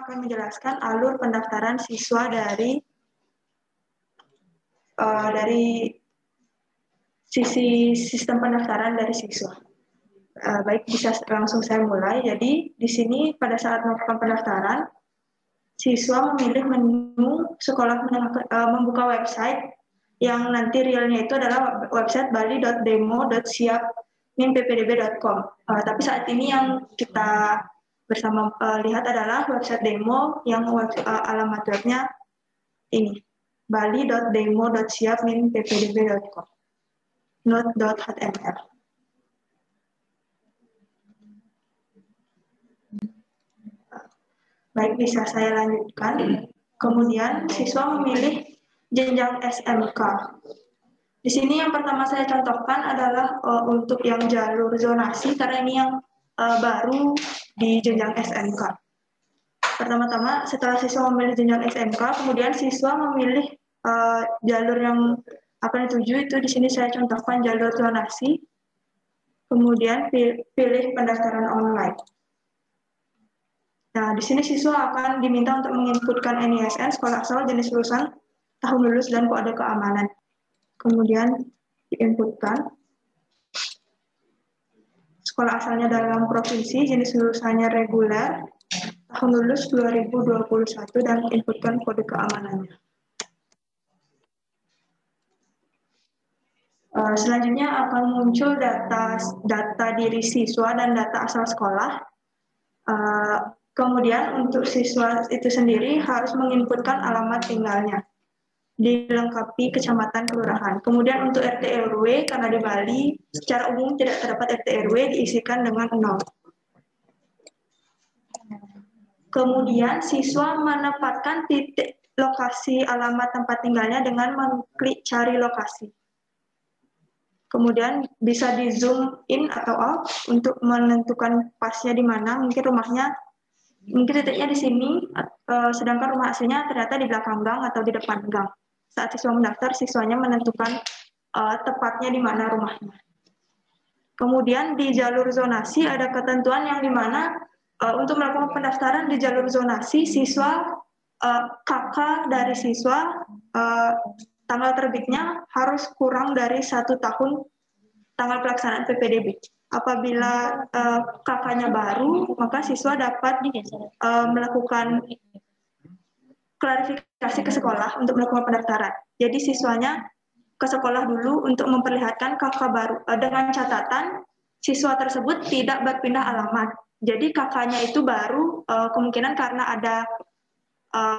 akan menjelaskan alur pendaftaran siswa dari sisi sistem pendaftaran dari siswa. Baik, bisa langsung saya mulai. Jadi di sini pada saat melakukan pendaftaran, siswa memilih menu sekolah membuka website yang nanti realnya itu adalah website bali.demo.siap-ppdb.com. Tapi saat ini yang kita bersama lihat adalah website demo yang alamat webnya ini, bali.demo.siap-ppdb.com, not.html. Baik, bisa saya lanjutkan. Kemudian siswa memilih jenjang SMK. Di sini yang pertama saya contohkan adalah untuk yang jalur zonasi, karena ini yang baru di jenjang SMK. Pertama-tama setelah siswa memilih jenjang SMK, kemudian siswa memilih jalur yang akan dituju. Itu di sini saya contohkan jalur zonasi. Kemudian pilih pendaftaran online. Nah, di sini siswa akan diminta untuk menginputkan NISN, sekolah asal, jenis lulusan, tahun lulus, dan kode keamanan. Kemudian diinputkan sekolah asalnya dalam provinsi, jenis lulusannya reguler, tahun lulus 2021, dan inputkan kode keamanannya. Selanjutnya akan muncul data diri siswa dan data asal sekolah. Kemudian untuk siswa itu sendiri harus menginputkan alamat tinggalnya, dilengkapi kecamatan kelurahan. Kemudian untuk RT RW, karena di Bali secara umum tidak terdapat RT RW, diisikan dengan 0. Kemudian siswa menempatkan titik lokasi alamat tempat tinggalnya dengan mengklik cari lokasi. Kemudian bisa di zoom in atau out untuk menentukan pasnya di mana, mungkin titiknya di sini, sedangkan rumah aslinya ternyata di belakang gang atau di depan gang. Saat siswa mendaftar, siswanya menentukan tepatnya di mana rumahnya. Kemudian di jalur zonasi ada ketentuan yang di mana untuk melakukan pendaftaran di jalur zonasi, siswa kakak dari siswa tanggal terbitnya harus kurang dari 1 tahun tanggal pelaksanaan PPDB. Apabila kakaknya baru, maka siswa dapat melakukan klarifikasi ke sekolah untuk melakukan pendaftaran. Jadi siswanya ke sekolah dulu untuk memperlihatkan kakak baru, dengan catatan siswa tersebut tidak berpindah alamat. Jadi kakaknya itu baru kemungkinan karena ada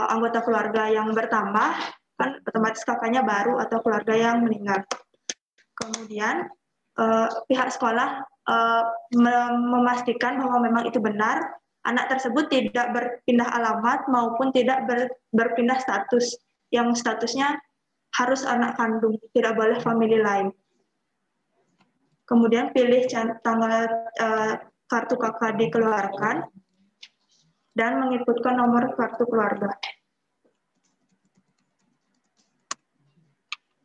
anggota keluarga yang bertambah, kan otomatis kakaknya baru atau keluarga yang meninggal. Kemudian pihak sekolah memastikan bahwa memang itu benar, anak tersebut tidak berpindah alamat maupun tidak berpindah status, yang statusnya harus anak kandung, tidak boleh famili lain. Kemudian pilih tanggal kartu kakak dikeluarkan dan menginputkan nomor kartu keluarga.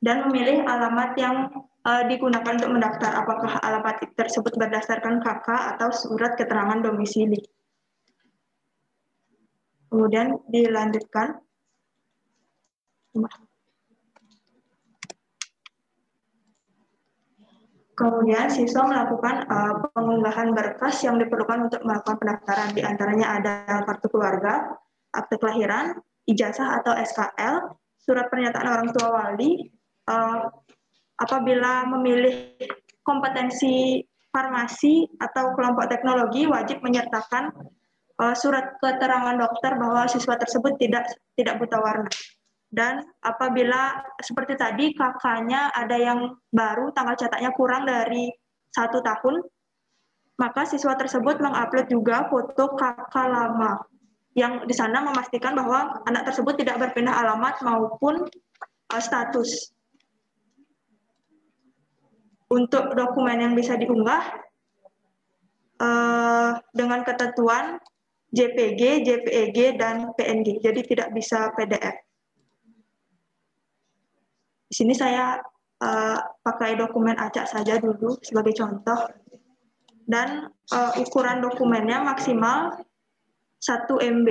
Dan memilih alamat yang digunakan untuk mendaftar, apakah alamat tersebut berdasarkan KK atau surat keterangan domisili. Kemudian dilanjutkan. Kemudian siswa melakukan pengunggahan berkas yang diperlukan untuk melakukan pendaftaran. Di antaranya ada kartu keluarga, akte kelahiran, ijazah atau SKL, surat pernyataan orang tua wali. Apabila memilih kompetensi farmasi atau kelompok teknologi, wajib menyertakan surat keterangan dokter bahwa siswa tersebut tidak buta warna. Dan apabila seperti tadi kakaknya ada yang baru, tanggal cetaknya kurang dari 1 tahun, maka siswa tersebut mengupload juga foto kakak lama, yang di sana memastikan bahwa anak tersebut tidak berpindah alamat maupun status. Untuk dokumen yang bisa diunggah dengan ketentuan JPG, JPEG, dan PNG, jadi tidak bisa PDF. Di sini saya pakai dokumen acak saja dulu sebagai contoh, dan ukuran dokumennya maksimal 1 MB.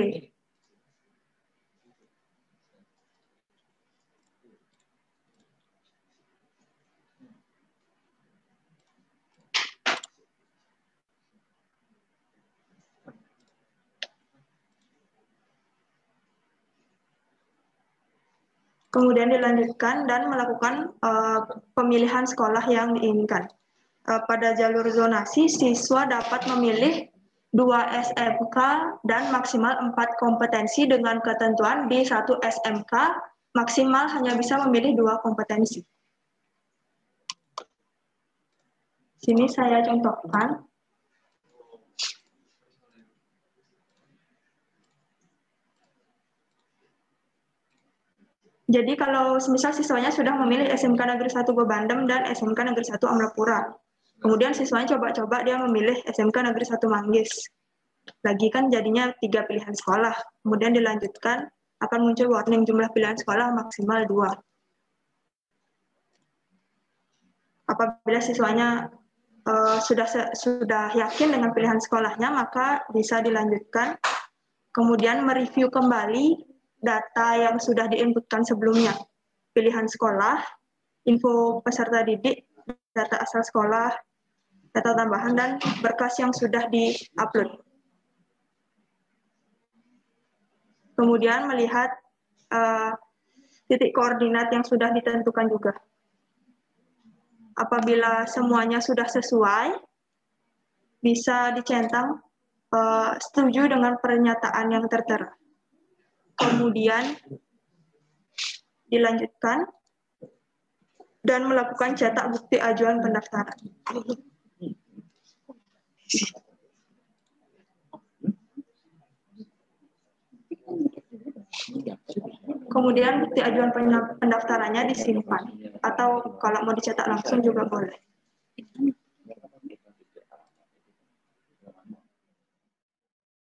Kemudian dilanjutkan dan melakukan pemilihan sekolah yang diinginkan. Pada jalur zonasi, siswa dapat memilih 2 SMK dan maksimal 4 kompetensi dengan ketentuan di satu SMK maksimal hanya bisa memilih 2 kompetensi. Sini saya contohkan. Jadi kalau semisal siswanya sudah memilih SMK Negeri 1 Bebandem dan SMK Negeri 1 Amrapura. Kemudian siswanya coba-coba dia memilih SMK Negeri 1 Manggis. Lagi kan jadinya 3 pilihan sekolah. Kemudian dilanjutkan akan muncul warning jumlah pilihan sekolah maksimal 2. Apabila siswanya sudah yakin dengan pilihan sekolahnya, maka bisa dilanjutkan. Kemudian mereview kembali data yang sudah diinputkan sebelumnya. Pilihan sekolah, info peserta didik, data asal sekolah, data tambahan, dan berkas yang sudah di-upload. Kemudian melihat titik koordinat yang sudah ditentukan juga. Apabila semuanya sudah sesuai, bisa dicentang setuju dengan pernyataan yang tertera. Kemudian dilanjutkan dan melakukan cetak bukti ajuan pendaftaran. Kemudian bukti ajuan pendaftarannya disimpan, atau kalau mau dicetak langsung juga boleh.